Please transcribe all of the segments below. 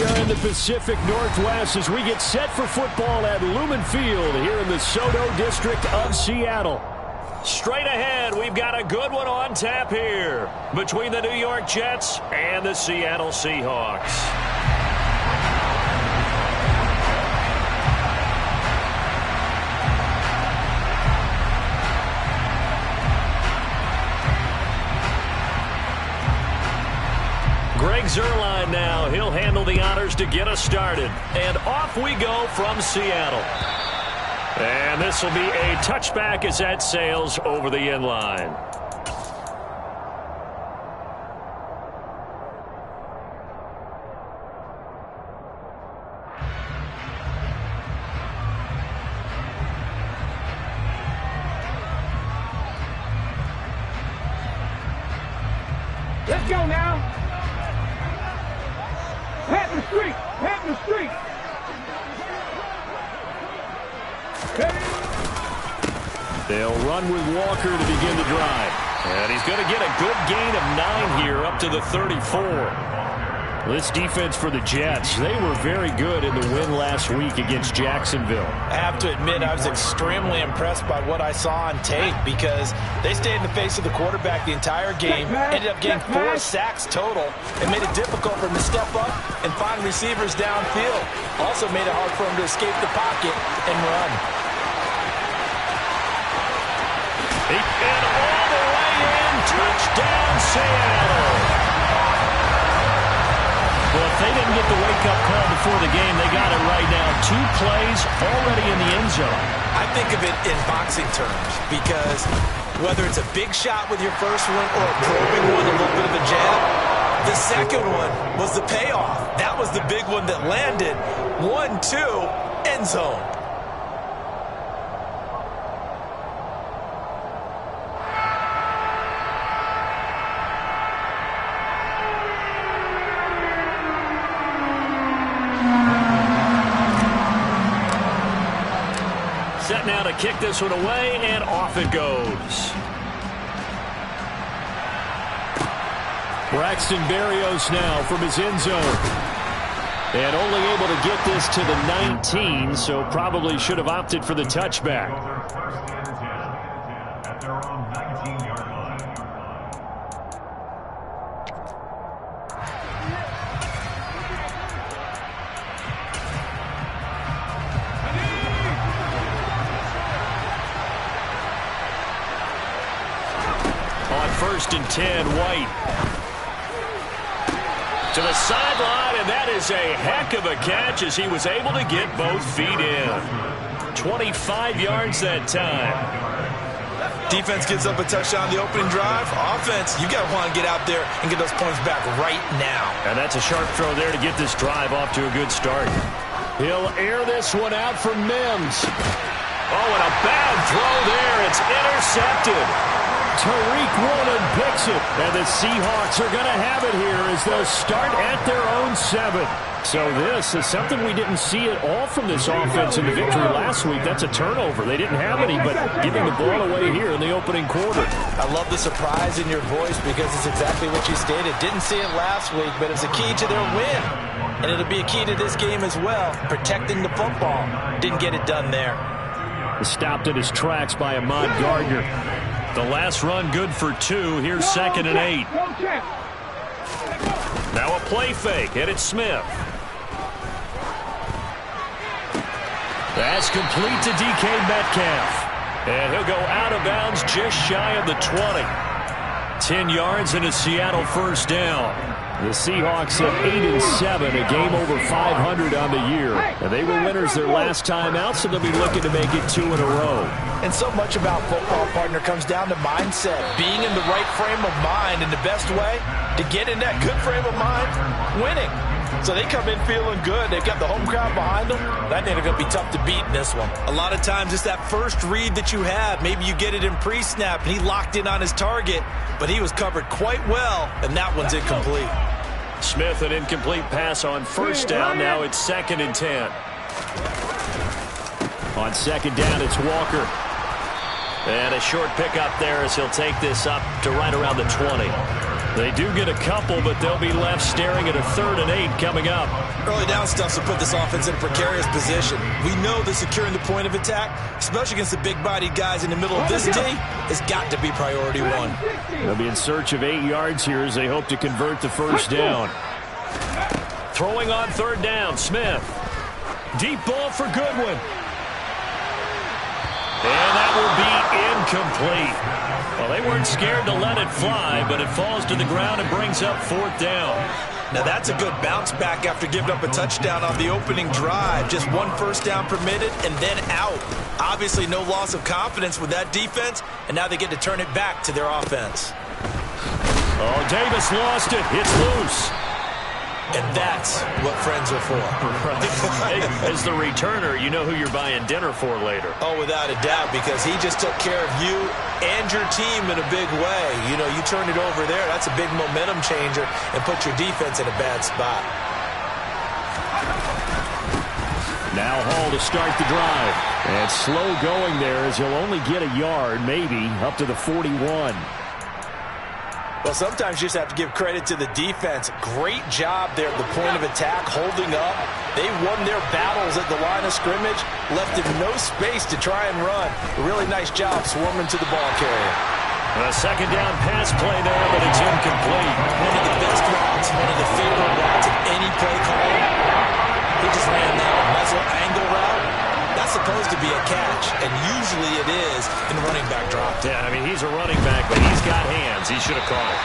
are in the Pacific Northwest as we get set for football at Lumen Field here in the Soto District of Seattle. Straight ahead, we've got a good one on tap here between the New York Jets and the Seattle Seahawks. Greg Zuerlein now. He'll handle the honors to get us started. And off we go from Seattle. And this will be a touchback as that sails over the end line. Let's go now. Pat the street! Pat the street! They'll run with Walker to begin the drive. And he's going to get a good gain of 9 here up to the 34. This defense for the Jets, they were very good in the win last week against Jacksonville. I have to admit, I was extremely impressed by what I saw on tape because they stayed in the face of the quarterback the entire game, ended up getting 4 sacks total, and made it difficult for him to step up and find receivers downfield. Also made it hard for him to escape the pocket and run. And all the way in, touchdown Seattle. Well, if they didn't get the wake-up call before the game, they got it right now. 2 plays already in the end zone. I think of it in boxing terms because whether it's a big shot with your first one or a probing one, a little bit of a jab, the second one was the payoff. That was the big one that landed. 1-2, end zone. Set now to kick this one away, and off it goes. Braxton Berrios now from his end zone. And only able to get this to the 19, so probably should have opted for the touchback. First and 10, White. To the sideline, and that is a heck of a catch as he was able to get both feet in. 25 yards that time. Defense gives up a touchdown the opening drive. Offense, you got to want to get out there and get those points back right now. And that's a sharp throw there to get this drive off to a good start. He'll air this one out for Mims. Oh, and a bad throw there. It's intercepted. Tariq Woolen picks it, and the Seahawks are going to have it here as they'll start at their own 7. So this is something we didn't see at all from this offense in the victory last week. That's a turnover. They didn't have any, but giving the ball away here in the opening quarter. I love the surprise in your voice because it's exactly what you stated. Didn't see it last week, but it's a key to their win. And it'll be a key to this game as well, protecting the football. Didn't get it done there. Stopped in his tracks by Ahmad Gardner. The last run good for 2. Here's 2nd and 8. Now a play fake, and it's Smith. That's complete to DK Metcalf. And he'll go out of bounds just shy of the 20. 10 yards and a Seattle first down. The Seahawks at 8-7, a game over 500 on the year. And they were winners their last time out, so they'll be looking to make it 2 in a row. And so much about football, partner, comes down to mindset. Being in the right frame of mind, and the best way to get in that good frame of mind, winning. So they come in feeling good. They've got the home crowd behind them. That ain't going to be tough to beat in this one. A lot of times it's that first read that you have. Maybe you get it in pre-snap, and he locked in on his target, but he was covered quite well, and that one's incomplete. Smith, an incomplete pass on first down. Now it's 2nd and 10. On 2nd down, it's Walker. And a short pickup there as he'll take this up to right around the 20. They do get a couple, but they'll be left staring at a 3rd and 8 coming up. Early down stuff will put this offense in a precarious position. We know that securing the point of attack, especially against the big-bodied guys in the middle of this D, has got to be priority one. They'll be in search of 8 yards here as they hope to convert the first down. Throwing on 3rd down, Smith. Deep ball for Goodwin. And that will be incomplete. Well, they weren't scared to let it fly, but it falls to the ground and brings up 4th down. Now that's a good bounce back after giving up a touchdown on the opening drive. Just 1 first down permitted and then out. Obviously no loss of confidence with that defense, and now they get to turn it back to their offense. Oh, Davis lost it. It's loose. And that's what friends are for. Right. As the returner, you know who you're buying dinner for later. Oh, without a doubt, because he just took care of you and your team in a big way. You know, you turn it over there, that's a big momentum changer and put your defense in a bad spot. Now Hall to start the drive. And slow going there as he'll only get a yard, maybe, up to the 41. Well, sometimes you just have to give credit to the defense. Great job there at the point of attack, holding up. They won their battles at the line of scrimmage, left him no space to try and run. A really nice job swarming to the ball carrier. A 2nd down pass play there, but it's incomplete. One of the best routes, one of the favorite routes of any play call. He just ran that muzzle angle route. That's supposed to be a catch, and usually it is in running back drop. Yeah, I mean, he's a running back, but he's got hands. He should have caught it.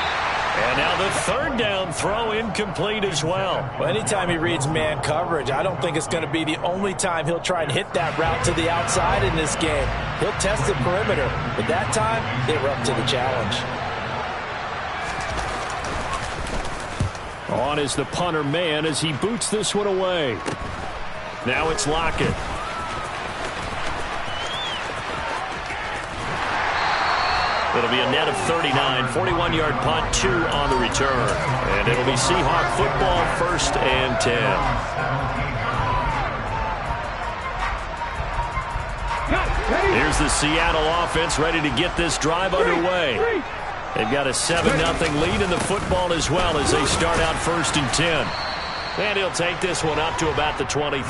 And now the 3rd down throw incomplete as well. Well, anytime he reads man coverage, I don't think it's going to be the only time he'll try and hit that route to the outside in this game. He'll test the perimeter, but that time they were up to the challenge. On is the punter man as he boots this one away. Now it's Lockett. It'll be a net of 39, 41-yard punt, 2 on the return. And it'll be Seahawk football, 1st and 10. Here's the Seattle offense ready to get this drive underway. They've got a 7-0 lead in the football as well as they start out 1st and 10. And he'll take this one up to about the 23.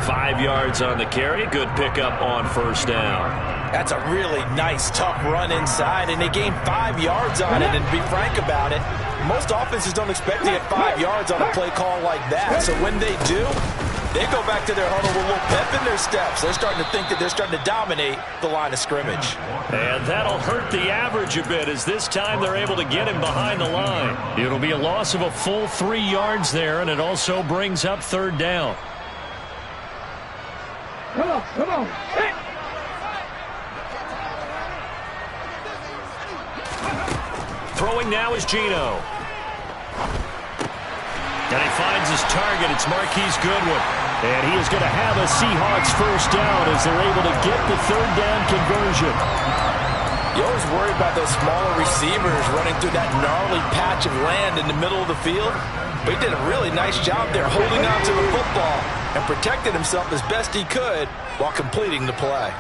5 yards on the carry. Good pickup on 1st down. That's a really nice, tough run inside, and they gained 5 yards on it. And to be frank about it, most offenses don't expect to get 5 yards on a play call like that. So when they do, they go back to their huddle with a little pep in their steps. They're starting to think that they're starting to dominate the line of scrimmage. And that'll hurt the average a bit as this time they're able to get him behind the line. It'll be a loss of a full 3 yards there, and it also brings up 3rd down. Come on, come on. Hey. Throwing now is Geno. And he finds his target. It's Marquise Goodwin. And he is going to have a Seahawks 1st down as they're able to get the 3rd down conversion. You always worry about those smaller receivers running through that gnarly patch of land in the middle of the field. But he did a really nice job there holding on to the football and protected himself as best he could while completing the play.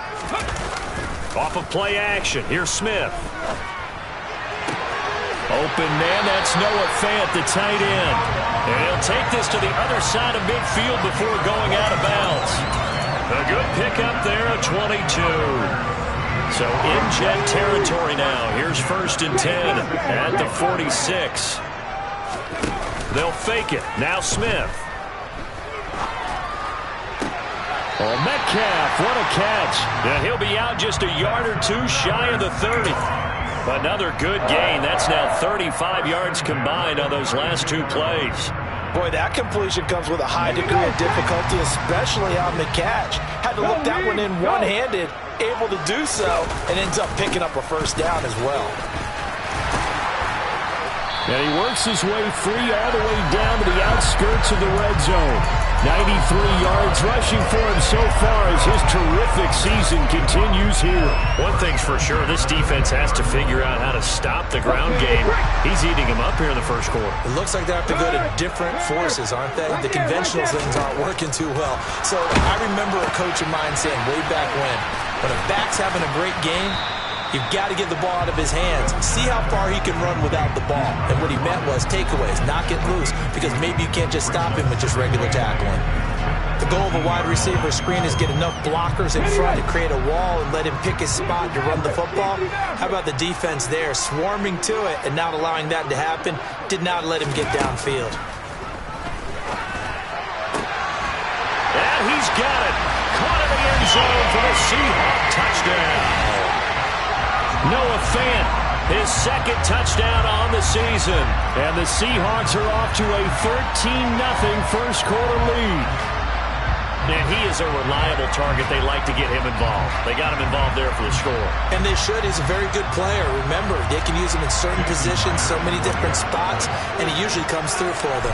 Off of play action, here's Smith. Open man, that's Noah Fant, the tight end. And he'll take this to the other side of midfield before going out of bounds. A good pickup there at 22. So in jet territory now. Here's 1st and 10 at the 46. They'll fake it. Now Smith. Oh, Metcalf, what a catch. And he'll be out just a yard or 2 shy of the 30. Another good gain. That's now 35 yards combined on those last 2 plays. Boy, that completion comes with a high degree of difficulty, especially on the catch. Had to look that one in one-handed, able to do so, and ends up picking up a 1st down as well. And he works his way free all the way down to the outskirts of the red zone. 93 yards rushing for him so far as his terrific season continues here. One thing's for sure, this defense has to figure out how to stop the ground game. He's eating him up here in the 1st quarter. It looks like they have to go to different forces, aren't they? The conventional things aren't working too well. So I remember a coach of mine saying way back when a back's having a great game, You've got to get the ball out of his hands. See how far he can run without the ball. And what he meant was takeaways, not get loose, because maybe you can't just stop him with just regular tackling. The goal of a wide receiver screen is get enough blockers in front to create a wall and let him pick his spot to run the football. How about the defense there, swarming to it and not allowing that to happen? Did not let him get downfield. And he's got it. Caught in the end zone for the Seahawks touchdown. Noah Fant, his second touchdown on the season. And the Seahawks are off to a 13-0 first quarter lead. And he is a reliable target. They like to get him involved. They got him involved there for the score. And they should. He's a very good player. Remember, they can use him in certain positions, so many different spots, and he usually comes through for them.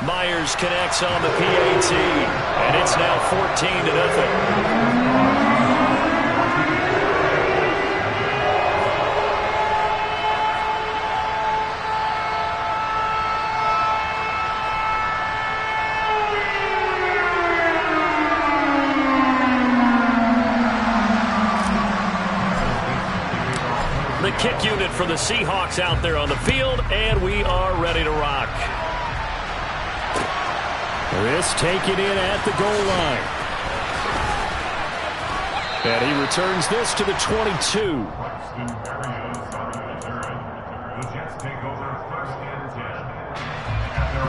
Myers connects on the PAT, and it's now 14-0. The kick unit for the Seahawks out there on the field, and we are ready to rock. This taken in at the goal line. And he returns this to the 22.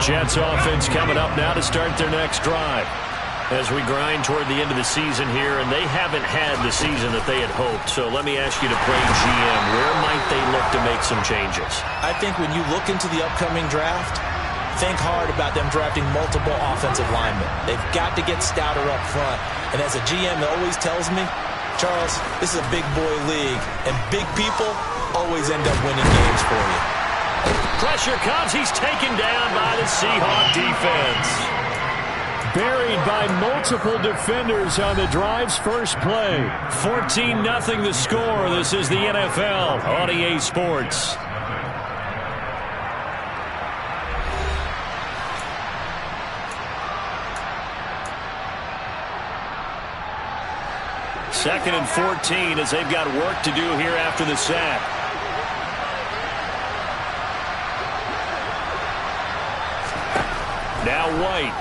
Jets offense coming up now to start their next drive. As we grind toward the end of the season here, and they haven't had the season that they had hoped. So let me ask you to play GM. Where might they look to make some changes? I think when you look into the upcoming draft, think hard about them drafting multiple offensive linemen. They've got to get stouter up front. And as a GM that always tells me, Charles, this is a big boy league, and big people always end up winning games for you. Pressure comes. He's taken down by the Seahawks defense. Buried by multiple defenders on the drive's first play. 14-0 the score. This is the NFL on EA Sports. Second and 14 as they've got work to do here after the sack. Now White.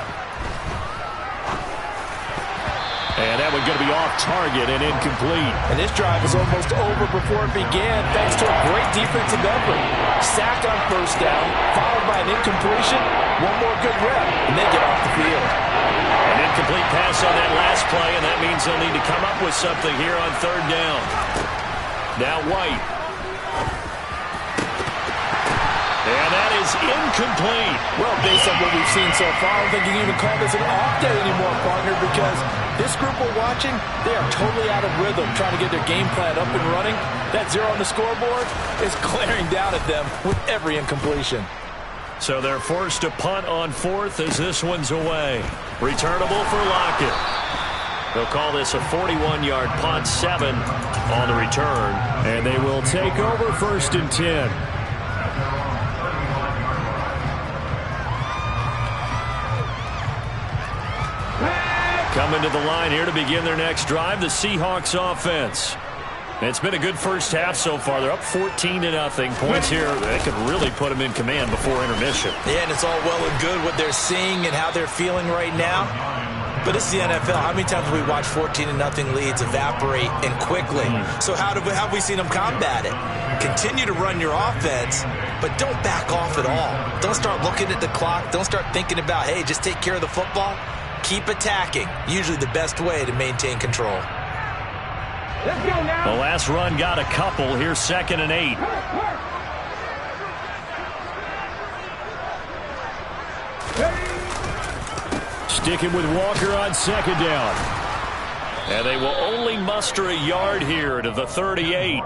And that one's going to be off target and incomplete. And this drive is almost over before it began thanks to a great defensive effort. Sack on first down, followed by an incompletion. One more good rep, and they get off the field. An incomplete pass on that last play, and that means they'll need to come up with something here on third down. Now White. And that is incomplete. Well, based on what we've seen so far, I don't think you can even call this an off day anymore, partner, because this group we're watching, they are totally out of rhythm, trying to get their game plan up and running. That zero on the scoreboard is glaring down at them with every incompletion. So they're forced to punt on fourth as this one's away. Returnable for Lockett. They'll call this a 41-yard punt, 7 on the return. And they will take over first and 10. Coming to the line here to begin their next drive, the Seahawks offense. It's been a good first half so far. They're up 14-0. Points here, they could really put them in command before intermission. Yeah, and it's all well and good what they're seeing and how they're feeling right now. But it's the NFL. How many times have we watched 14-0 leads evaporate and quickly? So how have we seen them combat it? Continue to run your offense, but don't back off at all. Don't start looking at the clock. Don't start thinking about, hey, just take care of the football. Keep attacking. Usually the best way to maintain control. Let's go now. The last run got a couple. Here's 2nd and 8. Sticking with Walker on 2nd down. And they will only muster a yard here to the 38.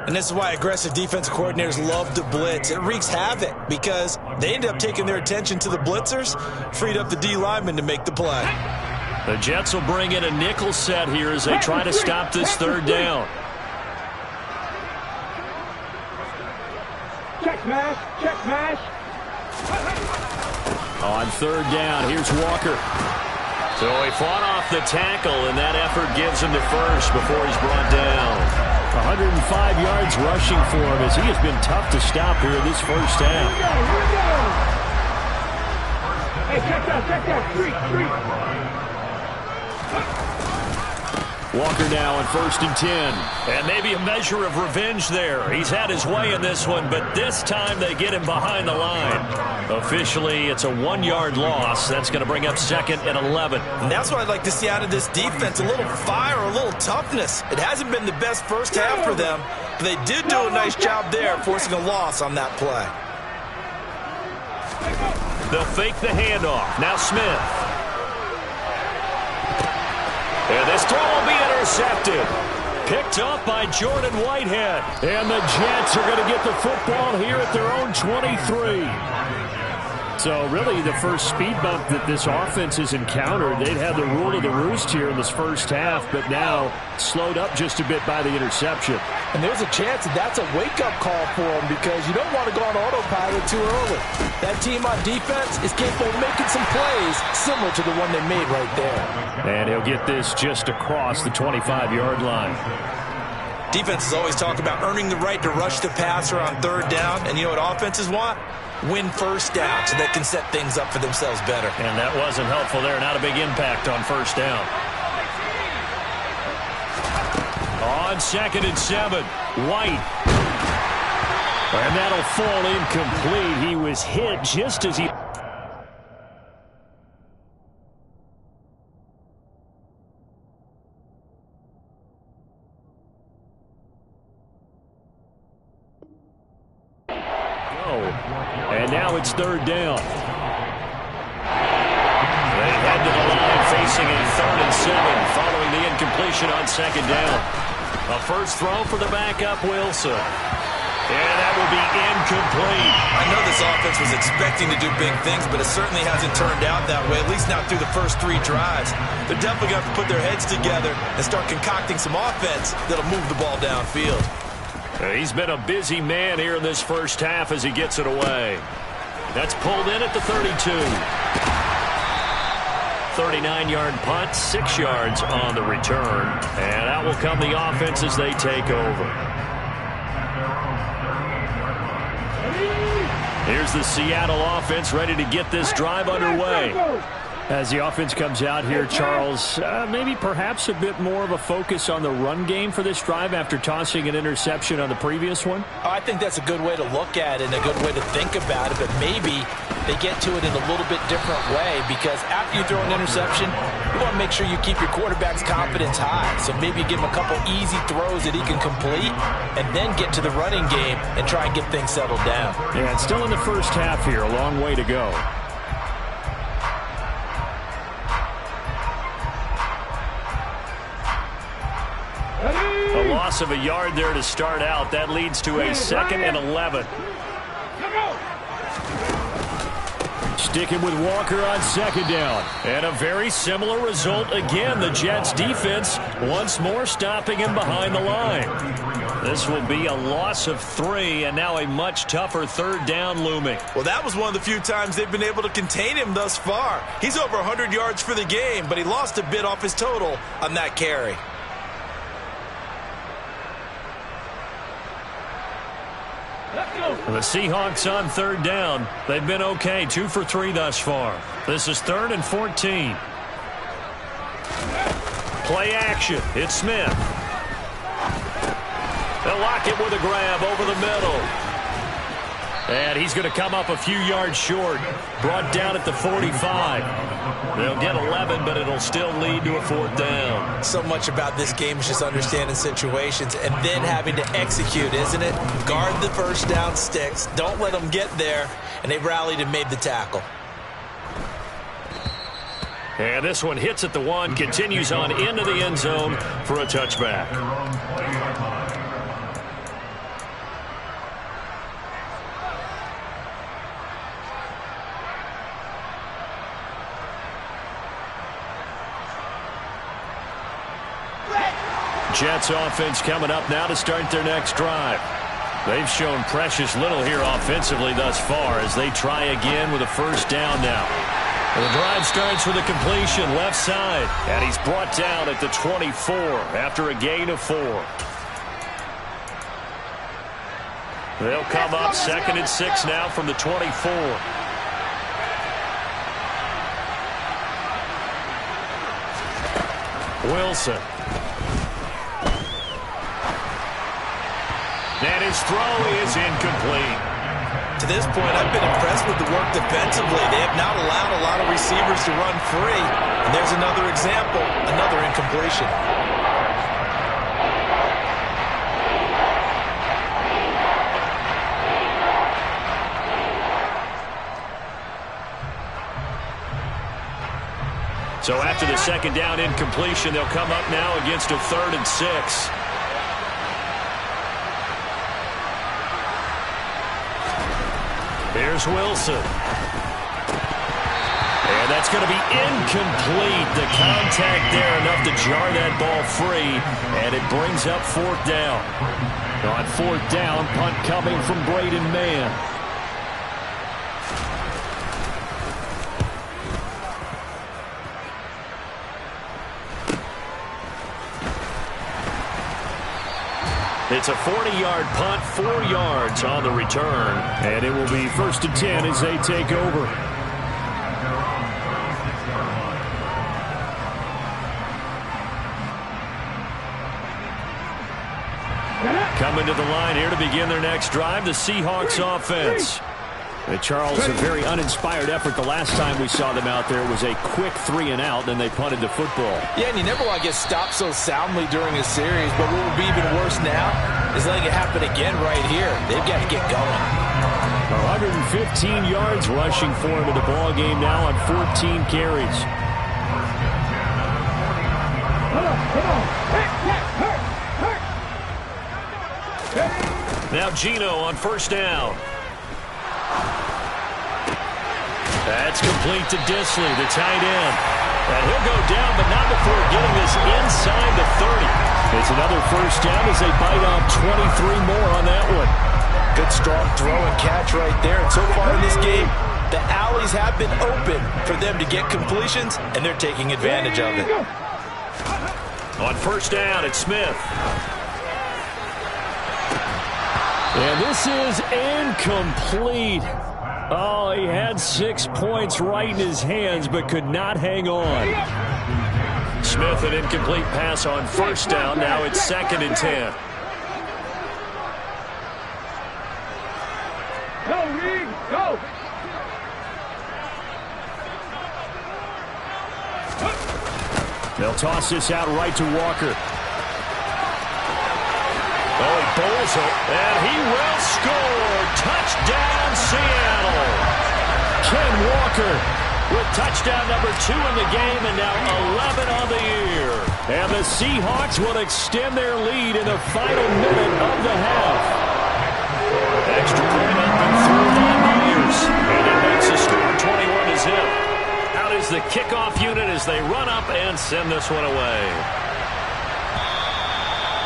And this is why aggressive defensive coordinators love to blitz. It wreaks havoc because they end up taking their attention to the blitzers, freed up the D lineman to make the play. The Jets will bring in a nickel set here as they try to stop this third down. Check smash, check smash. On third down, here's Walker. So he fought off the tackle, and that effort gives him the first before he's brought down. 105 yards rushing for him as he has been tough to stop here in this first half. Hey, check that. Street. Walker now on 1st and 10. And maybe a measure of revenge there. He's had his way in this one, but this time they get him behind the line. Officially, it's a 1-yard loss. That's going to bring up 2nd and 11. And that's what I'd like to see out of this defense, a little fire, a little toughness. It hasn't been the best first half for them, but they did do a nice job there, forcing a loss on that play. They'll fake the handoff. Now Smith. And this throw will be intercepted. Picked up by Jordan Whitehead. And the Jets are going to get the football here at their own 23. So really the first speed bump that this offense has encountered, they'd had the rule of the roost here in this first half, but now slowed up just a bit by the interception. And there's a chance that that's a wake-up call for them because you don't want to go on autopilot too early. That team on defense is capable of making some plays similar to the one they made right there. And he'll get this just across the 25-yard line. Defenses always talk about earning the right to rush the passer on 3rd down, and you know what offenses want? Win 1st down so they can set things up for themselves better. And that wasn't helpful there. Not a big impact on 1st down. On 2nd and 7, White. And that'll fall incomplete. He was hit just as he... And now it's 3rd down. They head to the line facing a 3rd and 7 following the incompletion on 2nd down. A first throw for the backup, Wilson. And that will be incomplete. I know this offense was expecting to do big things, but it certainly hasn't turned out that way, at least not through the first 3 drives. They're definitely going to have to put their heads together and start concocting some offense that'll move the ball downfield. He's been a busy man here in this first half as he gets it away. That's pulled in at the 32. 39-yard punt, 6 yards on the return. And that will come the offense as they take over. Here's the Seattle offense ready to get this drive underway. As the offense comes out here, Charles, maybe perhaps a bit more of a focus on the run game for this drive after tossing an interception on the previous one? I think that's a good way to look at it and a good way to think about it, but maybe they get to it in a little bit different way because after you throw an interception, you want to make sure you keep your quarterback's confidence high. So maybe you give him a couple easy throws that he can complete and then get to the running game and try and get things settled down. Yeah, it's still in the first half here, a long way to go. A loss of a yard there to start out. That leads to a 2nd and 11. Sticking with Walker on 2nd down. And a very similar result again. The Jets defense once more stopping him behind the line. This will be a loss of 3 and now a much tougher 3rd down looming. Well, that was one of the few times they've been able to contain him thus far. He's over 100 yards for the game, but he lost a bit off his total on that carry. The Seahawks on 3rd down. They've been okay, 2 for 3 thus far. This is 3rd and 14. Play action. It's Smith. They'll lock it with a grab over the middle. And he's going to come up a few yards short. Brought down at the 45. They'll get 11, but it'll still lead to a 4th down. So much about this game is just understanding situations and then having to execute, isn't it? Guard the first down sticks. Don't let them get there. And they rallied and made the tackle. And this one hits at the 1, continues on into the end zone for a touchback. Jets offense coming up now to start their next drive. They've shown precious little here offensively thus far as they try again with a 1st down now. The drive starts with a completion left side, and he's brought down at the 24 after a gain of 4. They'll come up 2nd and 6 now from the 24. Wilson. And his throw is incomplete. To this point, I've been impressed with the work defensively. They have not allowed a lot of receivers to run free. And there's another example, another incompletion. So after the 2nd down incompletion, they'll come up now against a 3rd and 6. Here's Wilson. And that's going to be incomplete. The contact there enough to jar that ball free, and it brings up 4th down. On 4th down, punt coming from Braden Mann. It's a 40-yard punt, 4 yards on the return. And it will be 1st and 10 as they take over. Coming to the line here to begin their next drive, the Seahawks offense. Charles, a very uninspired effort the last time we saw them out there. It was a quick 3 and out, then they punted the football. Yeah, and you never want to get stopped so soundly during a series, but what will be even worse now is letting it happen again right here. They've got to get going. 115 yards rushing for him in the ball game now on 14 carries. Now Geno on 1st down. That's complete to Disley, the tight end. And he'll go down, but not before getting this inside the 30. It's another 1st down as they bite off 23 more on that one. Good strong throw and catch right there. And so far in this game, the alleys have been open for them to get completions, and they're taking advantage of it. On 1st down, it's Smith. And this is incomplete. Oh, he had 6 points right in his hands, but could not hang on. Smith, an incomplete pass on 1st down. Now it's 2nd and 10. Go, Reed, go! They'll toss this out right to Walker. Oh, he bowls it, and he will score. Touchdown, Seattle. Ken Walker with touchdown number 2 in the game, and now 11 on the year. And the Seahawks will extend their lead in the final minute of the half. Extra point up and through by Myers. And it makes the score 21-0. Out is the kickoff unit as they run up and send this one away.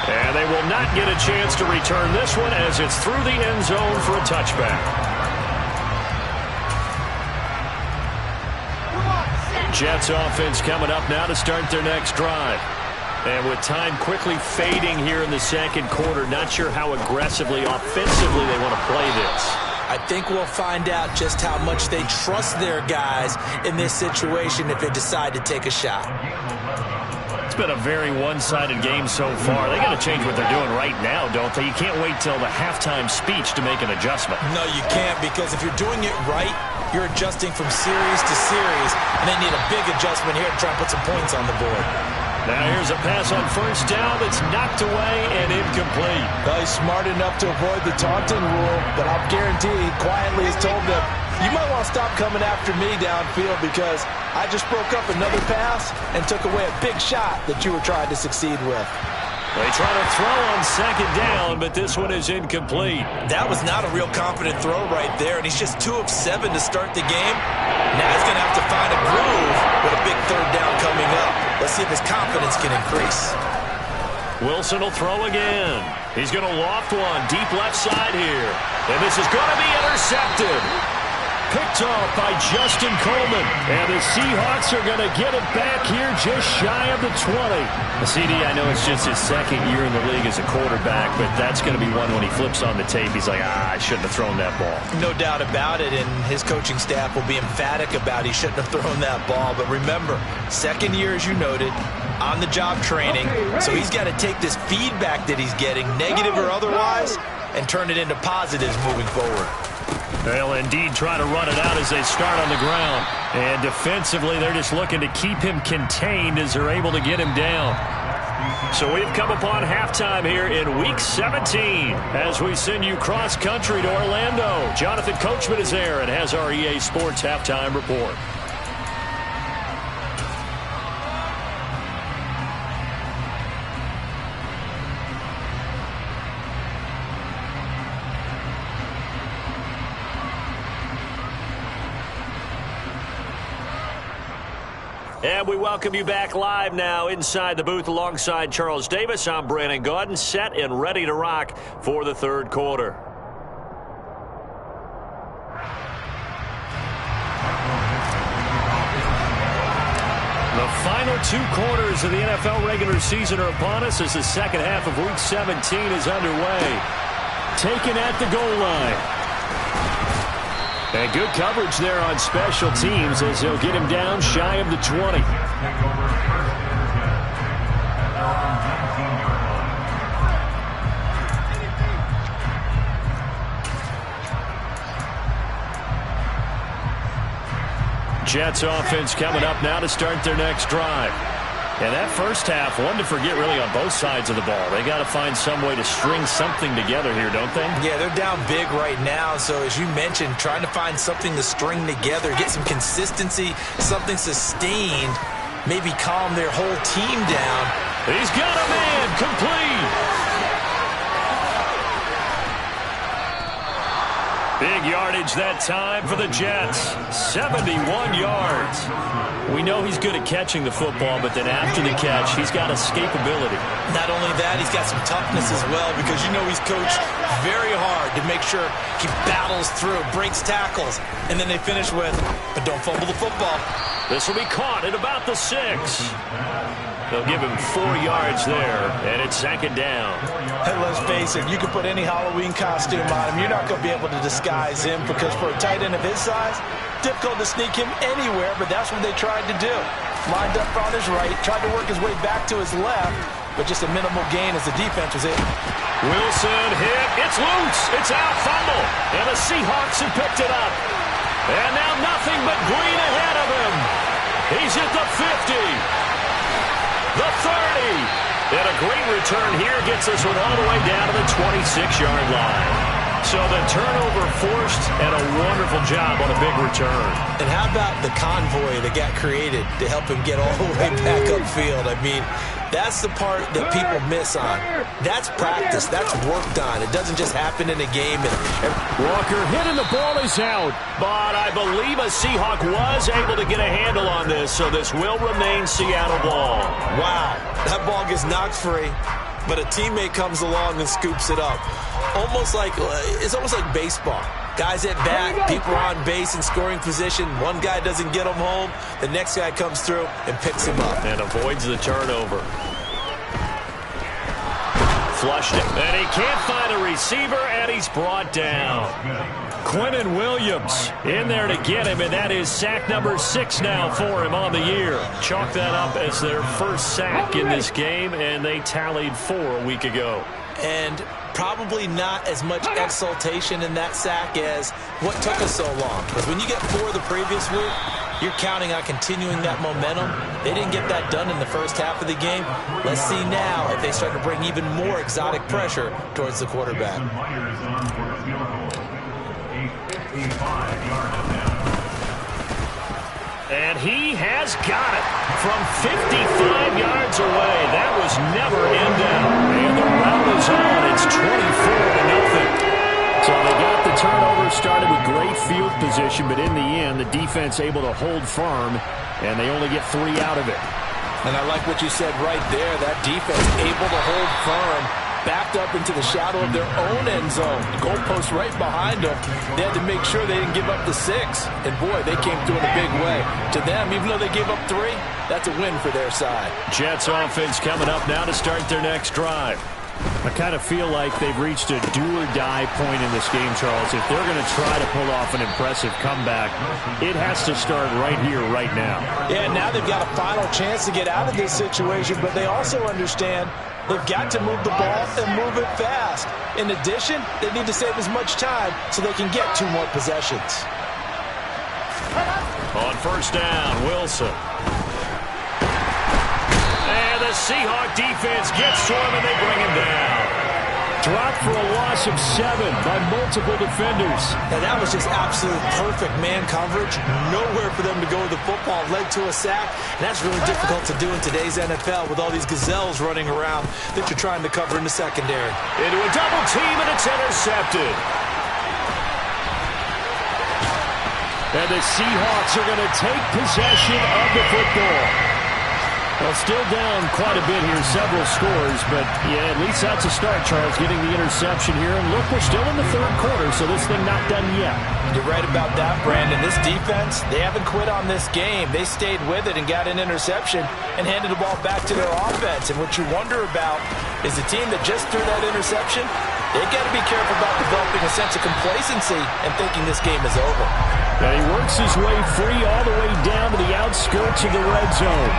And they will not get a chance to return this one as it's through the end zone for a touchback. Jets offense coming up now to start their next drive. And with time quickly fading here in the 2nd quarter, not sure how aggressively, offensively they want to play this. I think we'll find out just how much they trust their guys in this situation if they decide to take a shot. It's been a very one-sided game so far. They got to change what they're doing right now, don't they? You can't wait till the halftime speech to make an adjustment. No, you can't, because if you're doing it right, you're adjusting from series to series, and they need a big adjustment here to try and put some points on the board. Now here's a pass on 1st down that's knocked away and incomplete. Well, he's smart enough to avoid the taunting rule, but I'll guarantee he quietly has told them, you might want to stop coming after me downfield because I just broke up another pass and took away a big shot that you were trying to succeed with. They try to throw on 2nd down, but this one is incomplete. That was not a real confident throw right there, and he's just 2 of 7 to start the game. Now he's going to have to find a groove with a big 3rd down coming up. Let's see if his confidence can increase. Wilson will throw again. He's going to loft one deep left side here. And this is going to be intercepted. picked off by Justin Coleman. And the Seahawks are going to get it back here just shy of the 20. CD, I know it's just his second year in the league as a quarterback, but that's going to be one when he flips on the tape. He's like, I shouldn't have thrown that ball. No doubt about it, and his coaching staff will be emphatic about he shouldn't have thrown that ball. But remember, second year, as you noted, on-the-job training, so he's got to take this feedback that he's getting, negative or otherwise, and turn it into positives moving forward. They'll indeed try to run it out as they start on the ground. And defensively, they're just looking to keep him contained as they're able to get him down. So we've come upon halftime here in Week 17 as we send you cross-country to Orlando. Jonathan Coachman is there and has our EA Sports Halftime Report. And we welcome you back live now inside the booth alongside Charles Davis. I'm Brandon Gaudin, set and ready to rock for the third quarter. The final two quarters of the NFL regular season are upon us as the second half of Week 17 is underway. Taken at the goal line. And good coverage there on special teams as they'll get him down shy of the 20. Jets offense coming up now to start their next drive. And that first half, one to forget really on both sides of the ball. They got to find some way to string something together here, don't they? Yeah, they're down big right now. So as you mentioned, trying to find something to string together, get some consistency, something sustained, maybe calm their whole team down. He's got a man, complete. Big yardage that time for the Jets. 71 yards. We know he's good at catching the football, but then after the catch, he's got escapability. Not only that, he's got some toughness as well because you know he's coached very hard to make sure he battles through, breaks tackles, and then they finish with, but don't fumble the football. This will be caught at about the 6. They'll give him 4 yards there, and it's second down. Hey, let's face it, you can put any Halloween costume on him. You're not going to be able to disguise him because for a tight end of his size, difficult to sneak him anywhere, but that's what they tried to do. Lined up on his right, tried to work his way back to his left, but just a minimal gain as the defense was able. Wilson hit. It's loose. It's out, fumble. And the Seahawks have picked it up. And now nothing but green ahead of him. He's at the 50. The 30. And a great return here gets us all the way down to the 26-yard line. So the turnover forced and a wonderful job on a big return. And how about the convoy that got created to help him get all the way back upfield? I mean, that's the part that people miss on. That's practice. That's worked on. It doesn't just happen in a game. Walker hit and the ball is out. But I believe a Seahawk was able to get a handle on this, so this will remain Seattle ball. Wow. That ball gets knocked free, but a teammate comes along and scoops it up. It's almost like baseball. Guys at bat, people are on base in scoring position. One guy doesn't get them home. The next guy comes through and picks him up. And avoids the turnover. Flushed it. And he can't find a receiver, and he's brought down. Quinnen Williams in there to get him, and that is sack number 6 now for him on the year. Chalk that up as their first sack in this game, and they tallied 4 a week ago. And probably not as much exultation in that sack as what took us so long. Because when you get 4 the previous week, you're counting on continuing that momentum. They didn't get that done in the first half of the game. Let's see now if they start to bring even more exotic pressure towards the quarterback. And he has got it from 55 yards away. That was never in doubt. And the round is on. It's 24-0. So they got the turnover started with great field position, but in the end, the defense able to hold firm, and they only get 3 out of it. And I like what you said right there. That defense able to hold firm. backed up into the shadow of their own end zone. The goalpost right behind them. They had to make sure they didn't give up the 6. And, boy, they came through in a big way. To them, even though they gave up 3, that's a win for their side. Jets offense coming up now to start their next drive. I kind of feel like they've reached a do-or-die point in this game, Charles. If they're going to try to pull off an impressive comeback, it has to start right here, right now. Yeah, now they've got a final chance to get out of this situation, but they also understand they've got to move the ball and move it fast. In addition, they need to save as much time so they can get 2 more possessions. On first down, Wilson. And the Seahawks defense gets to him, and they bring him down. Dropped for a loss of 7 by multiple defenders. And that was just absolute perfect man coverage. Nowhere for them to go with the football. Led to a sack. And that's really difficult to do in today's NFL with all these gazelles running around that you're trying to cover in the secondary. Into a double team, and it's intercepted. And the Seahawks are going to take possession of the football. Well, still down quite a bit here, several scores, but yeah, at least that's a start, Charles, getting the interception here. And look, we're still in the 3rd quarter, so this thing not done yet. You're right about that, Brandon. This defense, they haven't quit on this game. They stayed with it and got an interception and handed the ball back to their offense. And what you wonder about is the team that just threw that interception, they've got to be careful about developing a sense of complacency and thinking this game is over. And he works his way free all the way down to the outskirts of the red zone.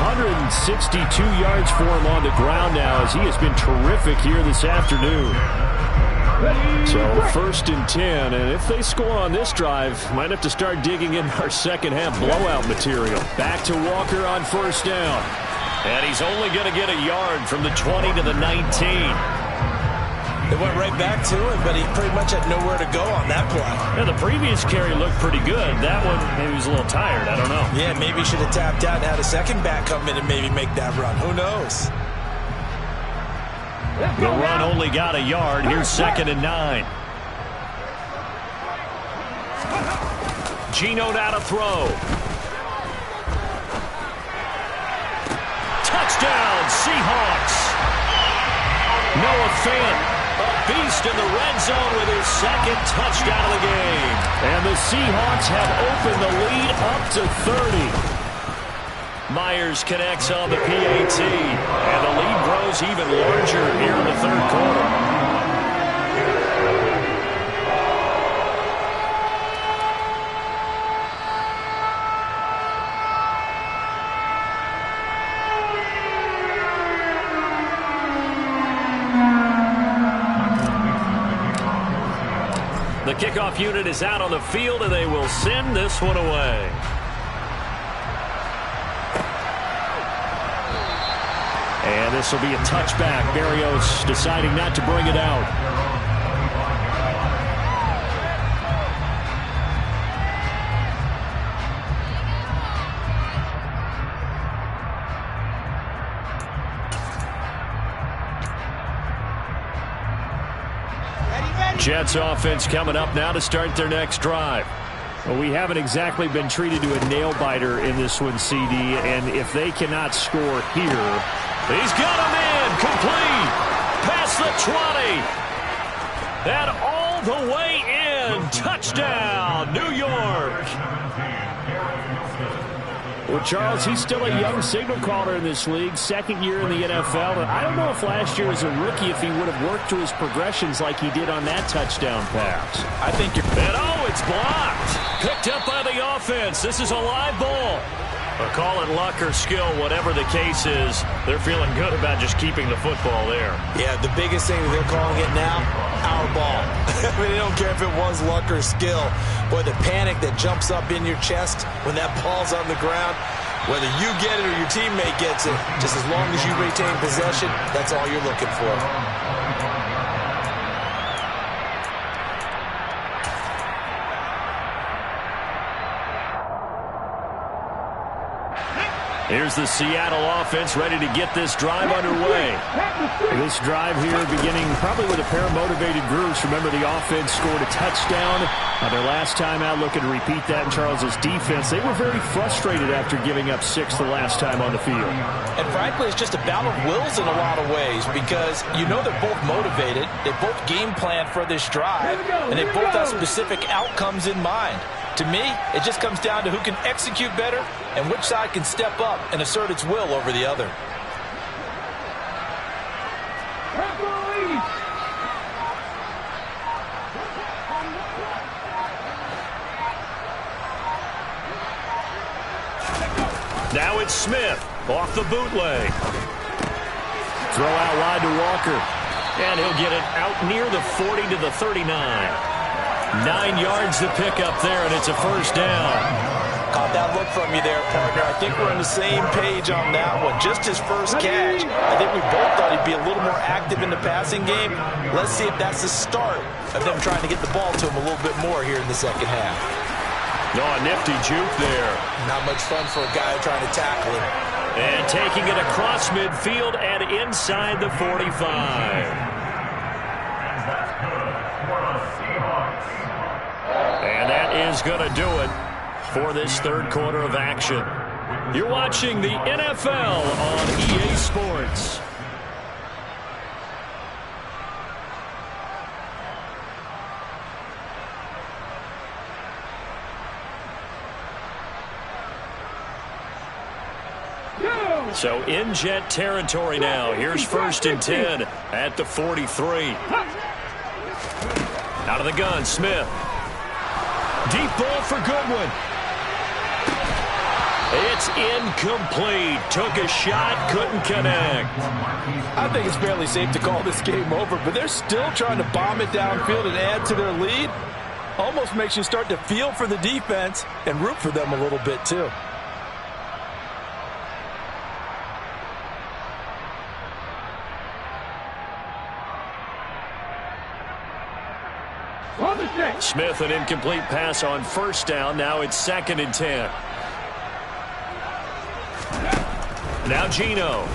162 yards for him on the ground now as he has been terrific here this afternoon. So 1st and 10, and if they score on this drive, might have to start digging in our second half blowout material. Back to Walker on first down. And he's only going to get a yard from the 20 to the 19. They went right back to him, but he pretty much had nowhere to go on that play. Yeah, the previous carry looked pretty good. That one, maybe he was a little tired. I don't know. Yeah, maybe he should have tapped out and had a second back come in and maybe make that run. Who knows? The run only got a yard. Here's 2nd and 9. Geno now to throw. Touchdown, Seahawks. Noah Fant, a beast in the red zone with his 2nd touchdown of the game. And the Seahawks have opened the lead up to 30. Myers connects on the PAT, and the lead grows even larger here in the 3rd quarter. The kickoff unit is out on the field, and they will send this one away. And this will be a touchback. Berrios deciding not to bring it out. Jets offense coming up now to start their next drive. Well, we haven't exactly been treated to a nail-biter in this one, CD, and if they cannot score here... He's got him in, complete, past the 20, and all the way in, touchdown, New York. Well, Charles, he's still a young signal caller in this league, 2nd year in the NFL. I don't know if last year as a rookie if he would have worked through his progressions like he did on that touchdown pass. I think you're... And oh, it's blocked. Picked up by the offense. This is a live ball. But call it luck or skill, whatever the case is, they're feeling good about just keeping the football there. Yeah, the biggest thing that they're calling it now, our ball. I mean, they don't care if it was luck or skill. Boy, the panic that jumps up in your chest when that ball's on the ground, whether you get it or your teammate gets it, just as long as you retain possession, that's all you're looking for. Here's the Seattle offense ready to get this drive underway. This drive here beginning probably with a pair of motivated groups. Remember, the offense scored a touchdown their last time out. Looking to repeat that in Charles's defense. They were very frustrated after giving up 6 the last time on the field. And frankly, it's just a battle of wills in a lot of ways because you know they're both motivated. They both game plan for this drive, and they both have specific outcomes in mind. To me, it just comes down to who can execute better and which side can step up and assert its will over the other. Now it's Smith off the bootleg. Throw out wide to Walker. And he'll get it out near the 40 to the 39. 9 yards to pick up there, and it's a first down. Caught that look from you there, partner. I think we're on the same page on that one. Just his first catch. I think we both thought he'd be a little more active in the passing game. Let's see if that's the start of them trying to get the ball to him a little bit more here in the second half. No, a nifty juke there. Not much fun for a guy trying to tackle him. And taking it across midfield and inside the 45. And that is going to do it for this third quarter of action. You're watching the NFL on EA Sports. So in Jet territory now. Here's 1st and 10 at the 43. Out of the gun, Smith. Deep ball for Goodwin. It's incomplete. Took a shot, couldn't connect. I think it's fairly safe to call this game over, but they're still trying to bomb it downfield and add to their lead. Almost makes you start to feel for the defense and root for them a little bit too. Smith, an incomplete pass on 1st down. Now it's 2nd and 10. Now Geno.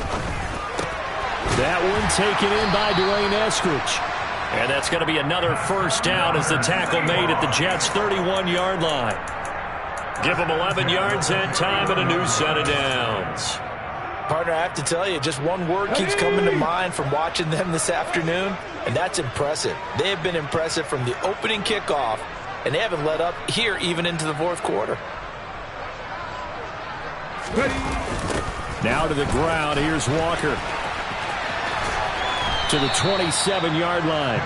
That one taken in by Dwayne Eskridge. And that's going to be another 1st down as the tackle made at the Jets' 31-yard line. Give them 11 yards that time and a new set of downs. Partner, I have to tell you, just one word keeps coming to mind from watching them this afternoon, and that's impressive. They have been impressive from the opening kickoff, and they haven't let up here even into the 4th quarter. Now to the ground. Here's Walker. To the 27-yard line.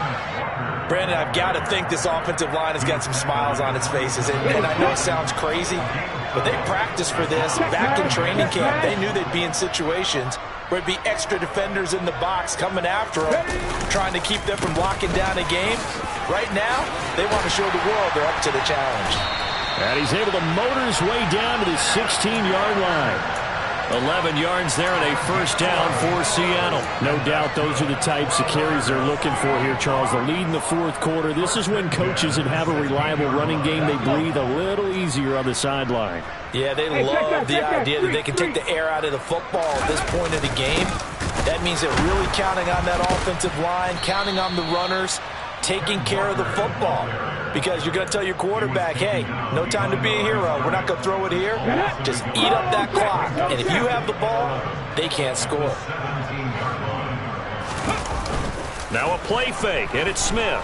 Brandon, I've got to think this offensive line has got some smiles on its faces. And I know it sounds crazy, but they practiced for this back in training camp. They knew they'd be in situations where it'd be extra defenders in the box coming after them, trying to keep them from locking down a game. Right now, they want to show the world they're up to the challenge. And he's able to motor his way down to the 16-yard line. 11 yards there and a 1st down for Seattle. No doubt those are the types of carries they're looking for here, Charles. The lead in the 4th quarter. This is when coaches that have a reliable running game, they breathe a little easier on the sideline. Yeah, they love the idea that they can take the air out of the football at this point of the game. That means they're really counting on that offensive line, counting on the runners, taking care of the football. Because you're going to tell your quarterback, hey, no time to be a hero. We're not going to throw it here. Just eat up that clock. And if you have the ball, they can't score. Now a play fake, and it's Smith.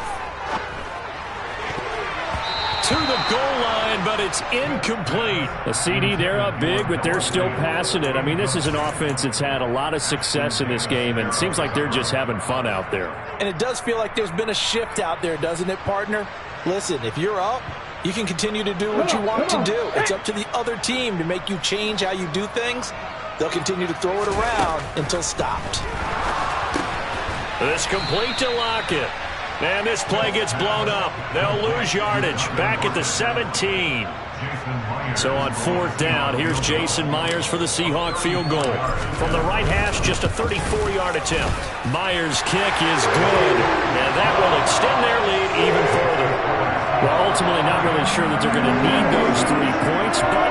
To the goal line, but it's incomplete. The CD, they're up big, but they're still passing it. I mean, this is an offense that's had a lot of success in this game, and it seems like they're just having fun out there. And it does feel like there's been a shift out there, doesn't it, partner? Listen, if you're up, you can continue to do what you want to do. It's up to the other team to make you change how you do things. They'll continue to throw it around until stopped. This complete to Lockett. And this play gets blown up. They'll lose yardage. Back at the 17. So on 4th down, here's Jason Myers for the Seahawk field goal. From the right hash, just a 34-yard attempt. Myers' kick is good. And that will extend their lead even further. Well, ultimately not really sure that they're going to need those 3 points, but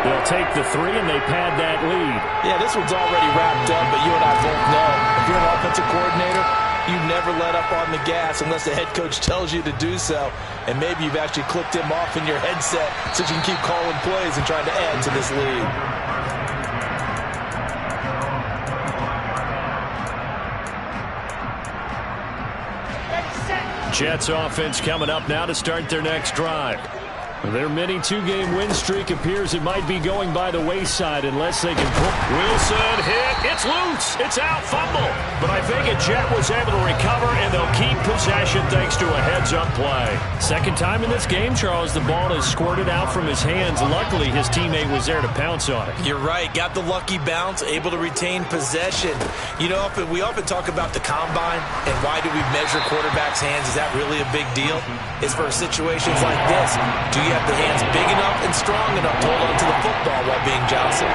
They'll take the 3, and they pad that lead. Yeah, this one's already wrapped up, but you and I both know if you're an offensive coordinator, you never let up on the gas unless the head coach tells you to do so. And maybe you've actually clicked him off in your headset so you can keep calling plays and trying to add to this lead. Jets offense coming up now to start their next drive. Their mini 2-game win streak appears it might be going by the wayside unless they can pull. Wilson hit. It's loose. It's out. Fumble. But I think a Jet was able to recover, and they'll keep possession thanks to a heads-up play. Second time in this game, Charles, the ball has squirted out from his hands. Luckily, his teammate was there to pounce on it. You're right. Got the lucky bounce, able to retain possession. You know, we often talk about the combine and why do we measure quarterbacks' hands. Is that really a big deal? It's for situations like this. Do you have the hands big enough and strong enough to hold on to the football while being jostled?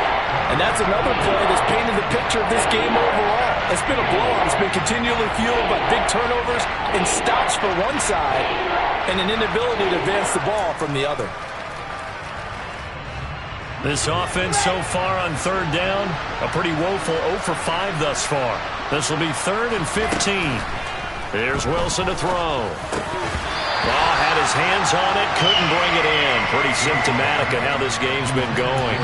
And that's another play that's painted the picture of this game overall. It's been a blowout. It's been continually fueled by big turnovers and stops for one side and an inability to advance the ball from the other. This offense so far on third down, a pretty woeful 0 for 5 thus far. This will be 3rd and 15. Here's Wilson to throw. Ball had his hands on it, couldn't bring it in. Pretty symptomatic of how this game's been going.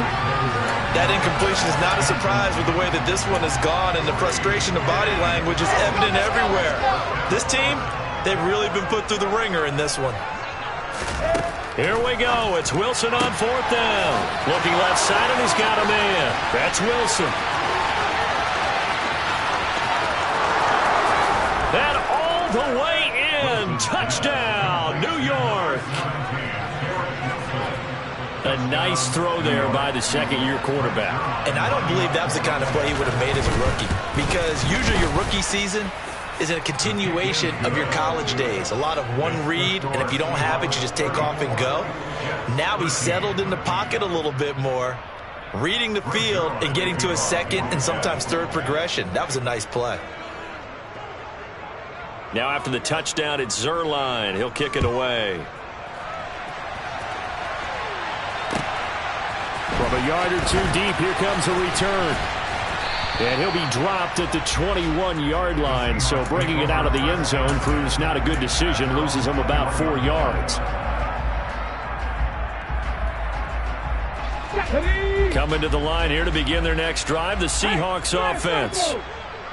That incompletion is not a surprise with the way that this one has gone, and the frustration of body language is evident everywhere. This team, they've really been put through the ringer in this one. Here we go. It's Wilson on 4th down. Looking left side, and he's got a man. That's Wilson. And all the way in. Touchdown, New York. A nice throw there by the second-year quarterback. And I don't believe that was the kind of play he would have made as a rookie, because usually your rookie season is a continuation of your college days. A lot of one read, and if you don't have it, you just take off and go. Now he's settled in the pocket a little bit more, reading the field and getting to a second and sometimes third progression. That was a nice play. Now after the touchdown, it's Zuerlein. He'll kick it away. From a yard or two deep, here comes a return. And he'll be dropped at the 21-yard line. So bringing it out of the end zone proves not a good decision. Loses him about 4 yards. Coming to the line here to begin their next drive, the Seahawks offense.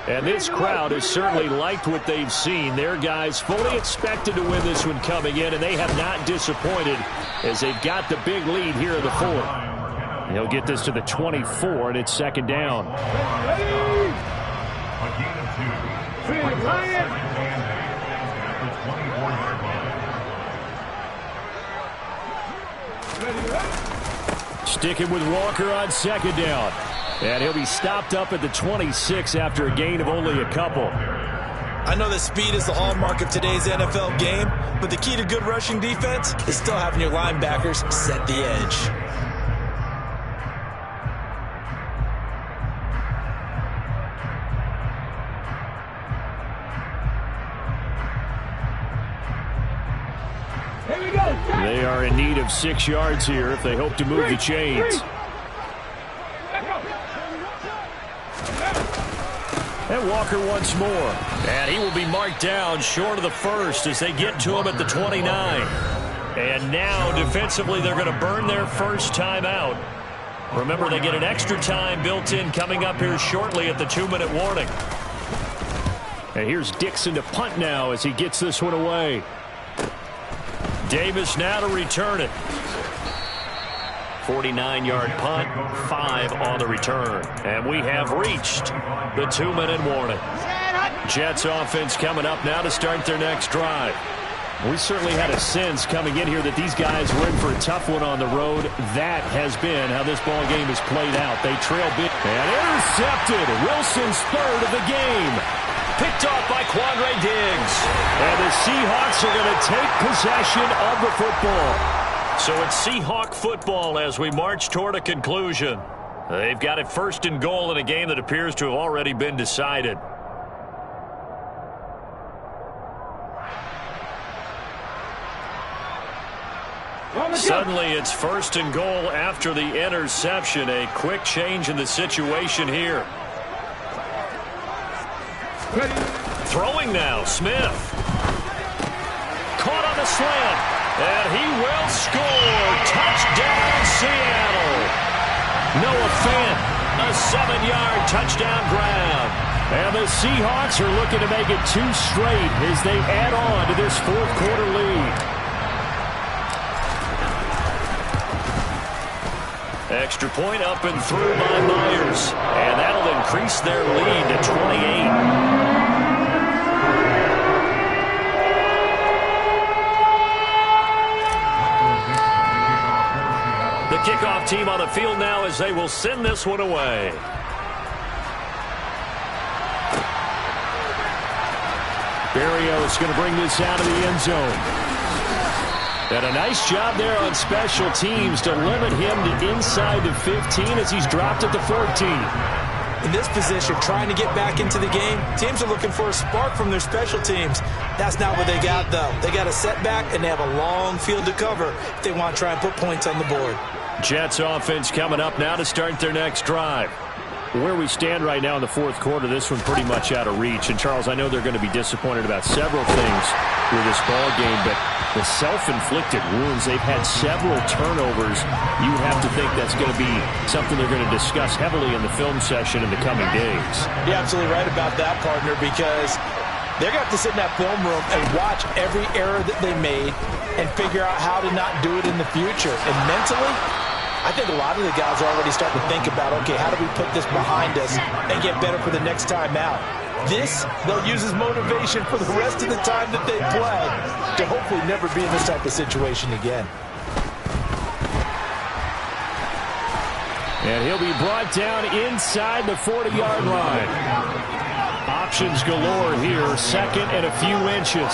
And this crowd has certainly liked what they've seen. Their guys fully expected to win this one coming in, and they have not disappointed as they've got the big lead here in the 4th. He'll get this to the 24, and it's 2nd down. Sticking with Walker on 2nd down. And he'll be stopped up at the 26 after a gain of only a couple. I know that speed is the hallmark of today's NFL game, but the key to good rushing defense is still having your linebackers set the edge. They are in need of 6 yards here if they hope to move the chains. And Walker once more. And he will be marked down short of the first as they get to him at the 29. And now defensively they're going to burn their first time out. Remember, they get an extra time built in coming up here shortly at the 2-minute warning. And here's Dixon to punt now as he gets this one away. Davis now to return it. 49-yard punt, 5 on the return. And we have reached the 2-minute warning. Jets offense coming up now to start their next drive. We certainly had a sense coming in here that these guys were in for a tough one on the road. That has been how this ball game has played out. They trail big and intercepted. Wilson's 3rd of the game. Picked off by Quandre Diggs. And the Seahawks are going to take possession of the football. So it's Seahawk football as we march toward a conclusion. They've got it 1st and goal in a game that appears to have already been decided. Suddenly it's 1st and goal after the interception. A quick change in the situation here. Throwing now, Smith. Caught on the slant, and he will score. Touchdown, Seattle. Noah Fant, a 7-yard touchdown grab. And the Seahawks are looking to make it 2 straight as they add on to this 4th quarter lead. Extra point up and through by Myers. And that'll increase their lead to 28. The kickoff team on the field now as they will send this one away. Berrios going to bring this out of the end zone. And a nice job there on special teams to limit him to inside the 15 as he's dropped at the 14. In this position, trying to get back into the game, teams are looking for a spark from their special teams. That's not what they got, though. They got a setback, and they have a long field to cover if they want to try and put points on the board. Jets offense coming up now to start their next drive. Where we stand right now in the 4th quarter, this one pretty much out of reach. And, Charles, I know they're going to be disappointed about several things with this ball game, but the self-inflicted wounds, they've had several turnovers. You have to think that's going to be something they're going to discuss heavily in the film session in the coming days. You're absolutely right about that, partner, because they're going to have to sit in that film room and watch every error that they made and figure out how to not do it in the future. And mentally, I think a lot of the guys are already starting to think about, okay, how do we put this behind us and get better for the next time out? This, they'll use as motivation for the rest of the time that they play to hopefully never be in this type of situation again. And he'll be brought down inside the 40-yard line. Options galore here, 2nd and a few inches.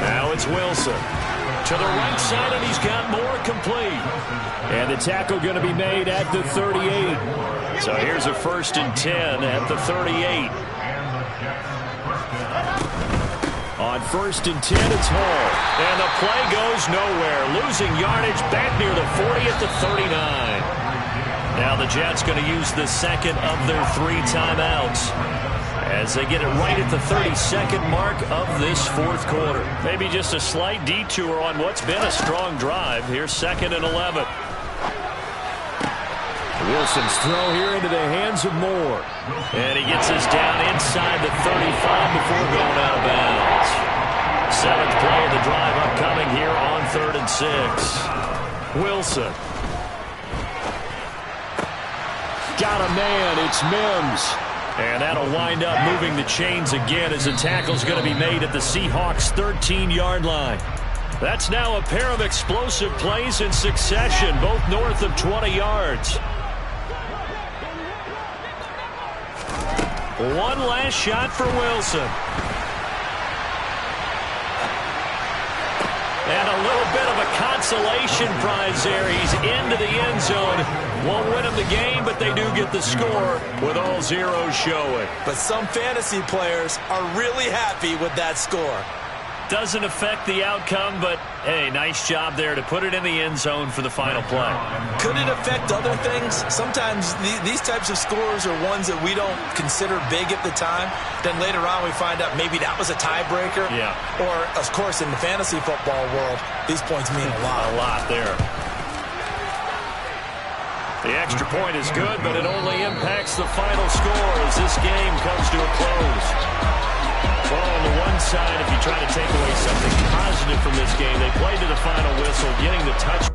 Now it's Wilson. To the right side, and he's got more complete. And the tackle going to be made at the 38. So here's a 1st and 10 at the 38. On 1st and 10, it's Hall. And the play goes nowhere. Losing yardage back near the 40 at the 39. Now the Jets going to use the 2nd of their 3 timeouts as they get it right at the 32nd mark of this 4th quarter. Maybe just a slight detour on what's been a strong drive. Here's 2nd and 11. Wilson's throw here into the hands of Moore. And he gets us down inside the 35 before going out of bounds. 7th play of the drive upcoming here on 3rd and 6. Wilson. Got a man, it's Mims. And that'll wind up moving the chains again as the tackle's going to be made at the Seahawks' 13-yard line. That's now a pair of explosive plays in succession, both north of 20 yards. One last shot for Wilson. And a little bit of a consolation prize there. He's into the end zone. Won't win him the game, but they do get the score with all zeros showing. But some fantasy players are really happy with that score. Doesn't affect the outcome, but, hey, nice job there to put it in the end zone for the final play. Could it affect other things? Sometimes these types of scores are ones that we don't consider big at the time. Then later on we find out maybe that was a tiebreaker. Yeah. Or, of course, in the fantasy football world, these points mean a lot. A lot there. The extra point is good, but it only impacts the final score as this game comes to a close. Well, on the one side, if you try to take away something positive from this game, they played to the final whistle, getting the touch.